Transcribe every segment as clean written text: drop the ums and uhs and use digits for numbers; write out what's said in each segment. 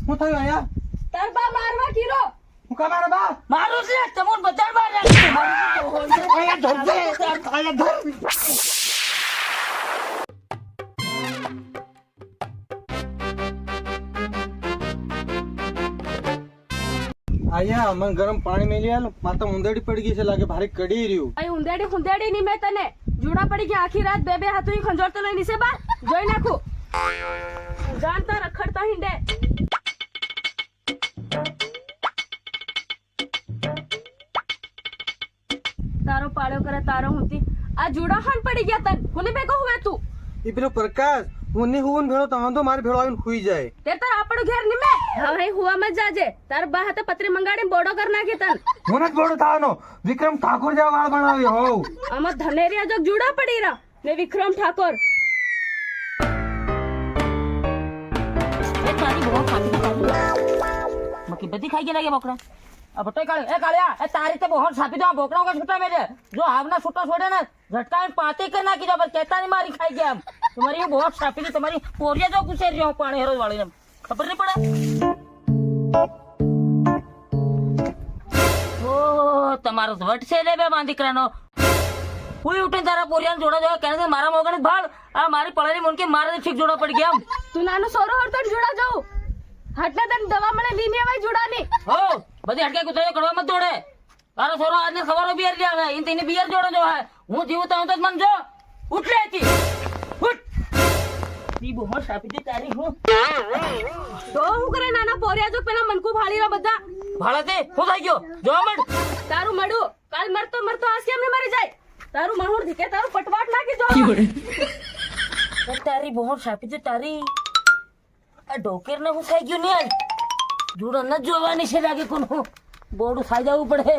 હું થયું અહીંયા? તાર બા મારવા કીરો. હું કા મારા બા? મારું છે તમોન બજાર માં રાખી અહીંયા ધરજે. અહીંયા ધર. આયા મને ગરમ પાણી મેલી આલ. માતા ઉંદરડી પડી ગઈ છે, લાગે ભારે કડી રહ્યું. અહીં હુંદેડી ની મેં તને જુડા પડી ગયા આખી રાત બે હાથું ખંજોરતો લઈ નીચે બા જોઈ નાખું. જાણતા રખડતા હિંડે. તારો પાળ્યો કરે તારો હુંતી આ જુડા ખાન પડી ગયા તન કોને બે કહું તું એ પેલો પ્રકાશ હું ની હું ભેળો તમે તો મારે ભેળો આવીને ખુઈ જાય. તે તાર આપણું ઘેર નિમે હા ભાઈ હુવા મત જાજે તાર બા હાથે પત્રી મંગાડીને બોડો કર નાખી તન હું જ બોડો થવાનો. વિક્રમ ઠાકોર જેવા વાળ બનાવી હોવ. આમાં ધનેરિયા જો જુડા પડી રહ્યા ને વિક્રમ ઠાકોર તારી બહુ ખાતી મકી બધી ખાઈ ગયા લાગે બોકડા આ બટોય કાળે એ કાળિયા એ તારી તે બહુ સાપી દો બોકડા કે છૂટા મેલે જો આવના છૂટા છોડે ને ઝટકાઈને પાતી કરી નાખી દો પર કેતાની મારી ખાઈ ગયા તમારી બહુ સાપી દી તમારી પોરિયા જો ગુસેર રહ્યો પાણી હેરો વાળીને ખબર નહીં પડે ઓ તમારો વટ છે લે બે માં દીકરાનો કોઈ ઉઠીને તારા પોરિયાને જોડા જો કે મારા મોગણ ભાળ આ મારી પળાની મુનકી મારે ઠીક જોડા પડી ગયા તું નાનો સોરો હરતો જુડા જાઉં હટલે તને દવા મળે લીની આવાય જુડાની હો બધી હટકે કુતરા કરવા મત દોડે તારો છોરો આજને સવારો બિયર લે આવે ઇન તેની બિયર જોડો જો હે હું જીવતા હું તો મન જો ઉઠ લે હતી ઉઠ તી બહુ સાપી દે તારી હું તો હું કરે નાના પોરિયા જો પેલા મનકુ ફાળી રહ્યા બધા ભાળાતે હું થઈ ગયો જો મડ તારું મડું કાલ મરતો મરતો આજ કેમ ને મરી જાય તારું મણુર ધીકે તારું પટવાટ નાખી દો તારી બહુ સાપી દે તારી આ ઢોકેર ને હું થઈ ગયું ને જોડો ન જોવાની છે લાગે કોનું બોડું ખાઈ જવું પડે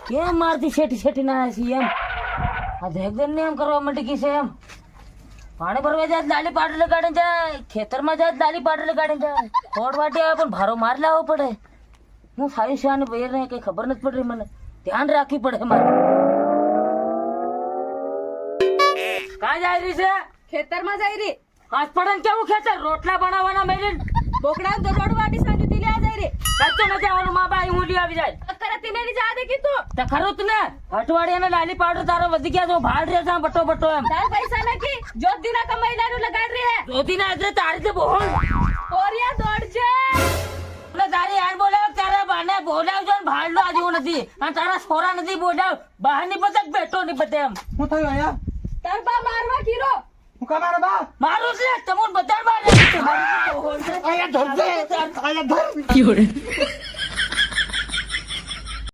કેમ મારતી શેઠી શેઠી ના છે એમ આ દેખદેન ને એમ કરવા માંડી ગઈ છે એમ પાણી ભરવા જાય લાલી પાટે લગાડીને જાય ખેતરમાં જાય લાલી પાટે લગાડીને જાય ખોડ વાટી આવે પણ ભારો માર લાવવો પડે હું સારી છે અને બેર ને કઈ ખબર નથી પડી મને ધ્યાન રાખવી પડે મારે કાં જાય રહી છે ખેતરમાં જઈ રી હાથ પડે કેવું ખેતર રોટલા બનાવવાના મેરીન બોકડા દરોડ વાટી સાજુ તી લે જઈ રી કચ્ચો નથી આવવાનું માં બાઈ હું લઈ આવી જાય અકરે તીને ની જા દે કીધું તે ખરું જ ને હટવાડી અને લાલી પાવડર તારો વધી ગયા તો ભાડ રે છે બટો બટો એમ તાર પૈસા નકી જોત દીના કમાઈ લાનું લગાડ રહી હે જોતી ના આજે તારી તે બોલ પોરિયા દોડજે એટલે તારી યાર બોલાવ તારા બાને બોલાવજો ને ભાડલો આજે હું નથી અને તારા છોરા નથી બોલાવ બહાર ની પતક બેઠો ની પતે એમ હું થયું અહીંયા? તાર બા મારવા કીરો હું કા મારા બા? મારું છે તમોન બજાર માં રાખી અહીંયા ધરજે. અહીંયા ધર.